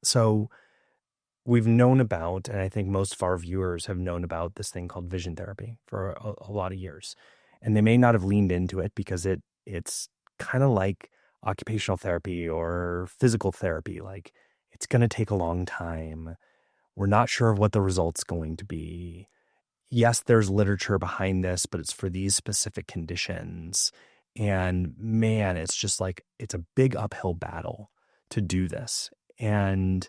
So we've known about, and I think most of our viewers have known about this thing called vision therapy for a lot of years. And they may not have leaned into it because it's kind of like occupational therapy or physical therapy. Like it's going to take a long time. We're not sure of what the result's going to be. Yes, there's literature behind this, but it's for these specific conditions. And man, it's just like it's a big uphill battle to do this. And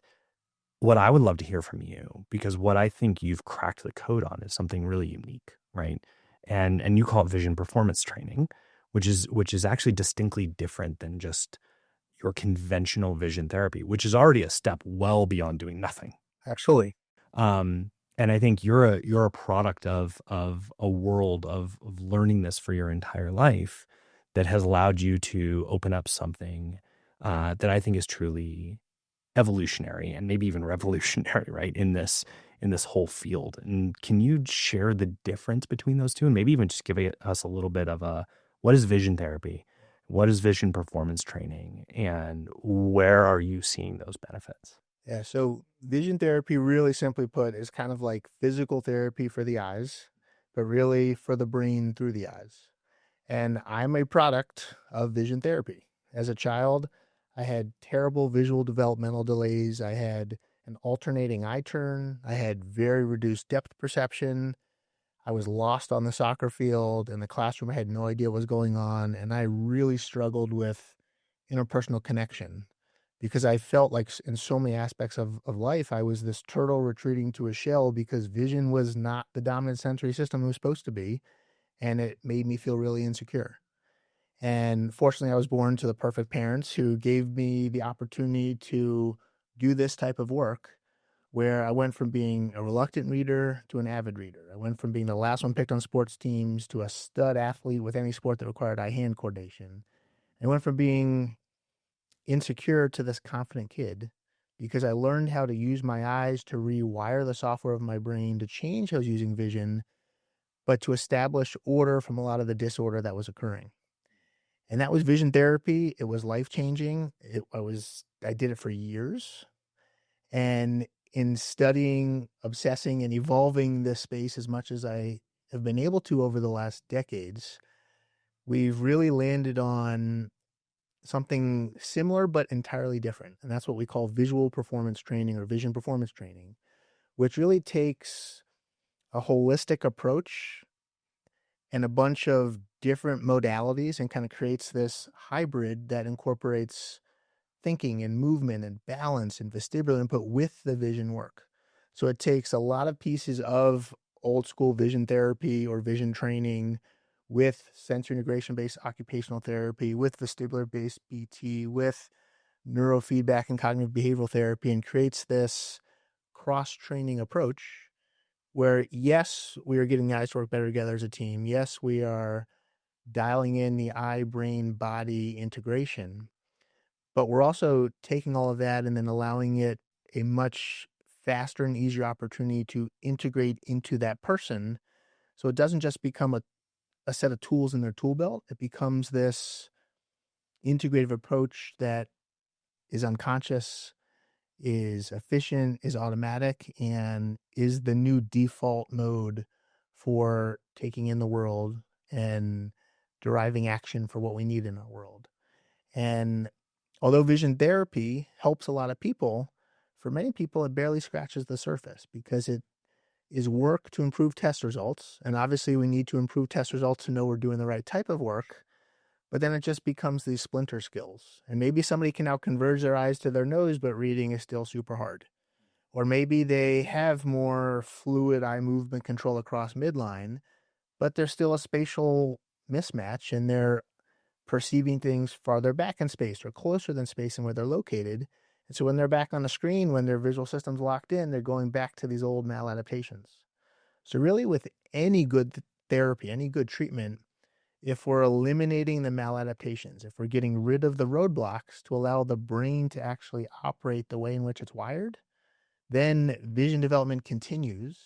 what I would love to hear from you, because what I think you've cracked the code on is something really unique, right? And you call it vision performance training, which is actually distinctly different than just your conventional vision therapy, which is already a step well beyond doing nothing. Absolutely. And I think you're a product of a world of learning this for your entire life that has allowed you to open up something that I think is truly evolutionary and maybe even revolutionary, right? In this whole field. And can you share the difference between those two, and maybe even just give us a little bit of a what is vision therapy, what is vision performance training, and where are you seeing those benefits? Yeah. So vision therapy, really simply put, is kind of like physical therapy for the eyes, but really for the brain through the eyes. And I'm a product of vision therapy. As a child, I had terrible visual developmental delays. I had an alternating eye turn. I had very reduced depth perception. I was lost on the soccer field. In the classroom, I had no idea what was going on. And I really struggled with interpersonal connection because I felt like in so many aspects of life, I was this turtle retreating to a shell because vision was not the dominant sensory system it was supposed to be. And it made me feel really insecure. And fortunately, I was born to the perfect parents who gave me the opportunity to do this type of work where I went from being a reluctant reader to an avid reader. I went from being the last one picked on sports teams to a stud athlete with any sport that required eye-hand coordination. I went from being insecure to this confident kid because I learned how to use my eyes to rewire the software of my brain to change how I was using vision, but to establish order from a lot of the disorder that was occurring. And that was vision therapy. It was life-changing. I did it for years. And in studying, obsessing, and evolving this space as much as I have been able to over the last decades, we've really landed on something similar but entirely different. And that's what we call visual performance training or vision performance training, which really takes a holistic approach and a bunch of different modalities and kind of creates this hybrid that incorporates thinking and movement and balance and vestibular input with the vision work. So it takes a lot of pieces of old school vision therapy or vision training with sensory integration based occupational therapy, with vestibular based BT, with neurofeedback and cognitive behavioral therapy, and creates this cross training approach where, yes, we are getting the eyes to work better together as a team. Yes, we are dialing in the eye brain body integration, but we're also taking all of that and then allowing it a much faster and easier opportunity to integrate into that person. So it doesn't just become a set of tools in their tool belt. It becomes this integrative approach that is unconscious, is efficient, is automatic, and is the new default mode for taking in the world and deriving action for what we need in our world. And although vision therapy helps a lot of people, for many people, it barely scratches the surface because it is work to improve test results. And obviously, we need to improve test results to know we're doing the right type of work. But then it just becomes these splinter skills. And maybe somebody can now converge their eyes to their nose, but reading is still super hard. Or maybe they have more fluid eye movement control across midline, but there's still a spatial mismatch and they're perceiving things farther back in space or closer than space and where they're located. And so when they're back on the screen, when their visual system's locked in, they're going back to these old maladaptations. So really with any good therapy, any good treatment, if we're eliminating the maladaptations, if we're getting rid of the roadblocks to allow the brain to actually operate the way in which it's wired, then vision development continues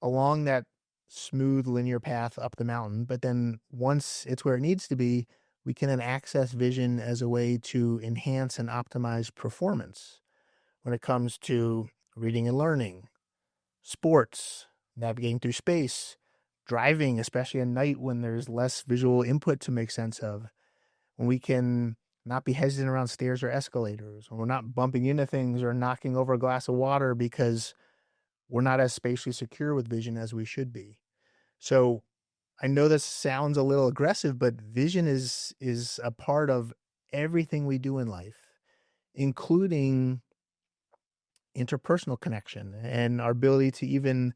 along that smooth linear path up the mountain. But then once it's where it needs to be, we can then access vision as a way to enhance and optimize performance. when it comes to reading and learning, sports, navigating through space, driving, especially at night when there's less visual input to make sense of, when we can not be hesitant around stairs or escalators, when we're not bumping into things or knocking over a glass of water because we're not as spatially secure with vision as we should be. So I know this sounds a little aggressive, but vision is a part of everything we do in life, including interpersonal connection and our ability to even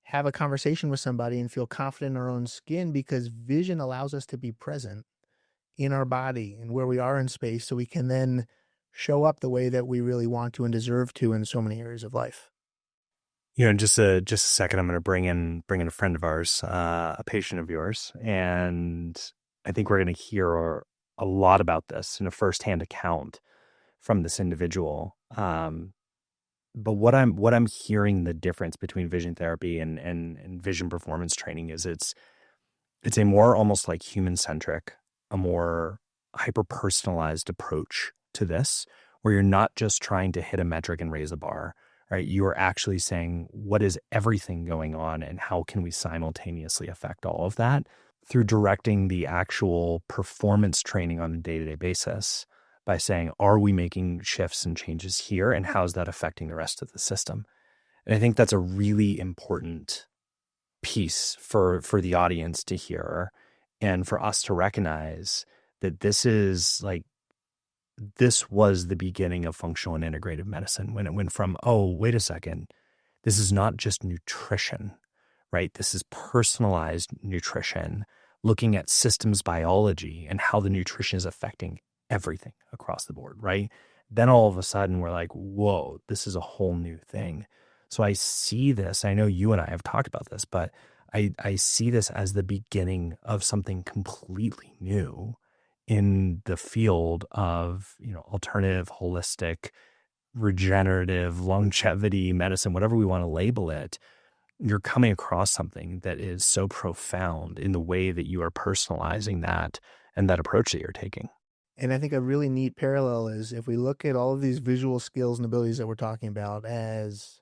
have a conversation with somebody and feel confident in our own skin, because vision allows us to be present in our body and where we are in space so we can then show up the way that we really want to and deserve to in so many areas of life. In just a second, I'm going to bring in a friend of ours, a patient of yours, and I think we're going to hear a lot about this in a firsthand account from this individual. But what I'm hearing the difference between vision therapy and vision performance training is it's a more almost like human centric, a more hyper personalized approach to this, where you're not just trying to hit a metric and raise a bar, right? You are actually saying, what is everything going on and how can we simultaneously affect all of that through directing the actual performance training on a day-to-day basis by saying, are we making shifts and changes here? And how's that affecting the rest of the system? And I think that's a really important piece for the audience to hear and for us to recognize that this was the beginning of functional and integrative medicine when it went from, oh, wait a second, this is not just nutrition, right? This is personalized nutrition, looking at systems biology and how the nutrition is affecting everything across the board, right? Then all of a sudden we're like, whoa, this is a whole new thing. So I see this, I know you and I have talked about this, but I see this as the beginning of something completely new in the field of, alternative, holistic, regenerative, longevity medicine, whatever we want to label it. You're coming across something that is so profound in the way that you are personalizing that and that approach that you're taking. And I think a really neat parallel is if we look at all of these visual skills and abilities that we're talking about as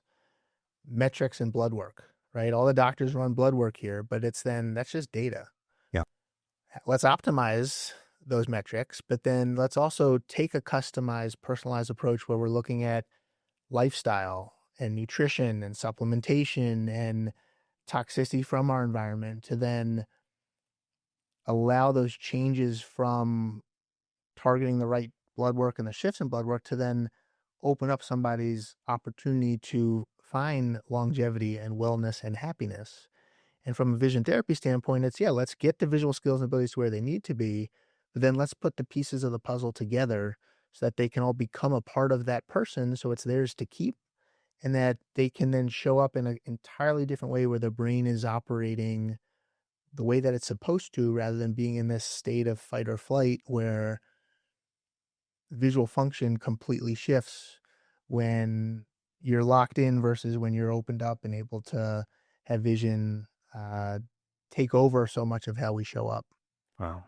metrics and blood work, right? All the doctors run blood work here, but that's just data. Yeah. Let's optimize those metrics, but then let's also take a customized, personalized approach where we're looking at lifestyle and nutrition and supplementation and toxicity from our environment to then allow those changes from targeting the right blood work and the shifts in blood work to then open up somebody's opportunity to find longevity and wellness and happiness. And from a vision therapy standpoint, it's, yeah, let's get the visual skills and abilities to where they need to be, but then let's put the pieces of the puzzle together so that they can all become a part of that person. So it's theirs to keep, and that they can then show up in an entirely different way where the brain is operating the way that it's supposed to, rather than being in this state of fight or flight where visual function completely shifts when you're locked in versus when you're opened up and able to have vision uh, take over so much of how we show up. Wow.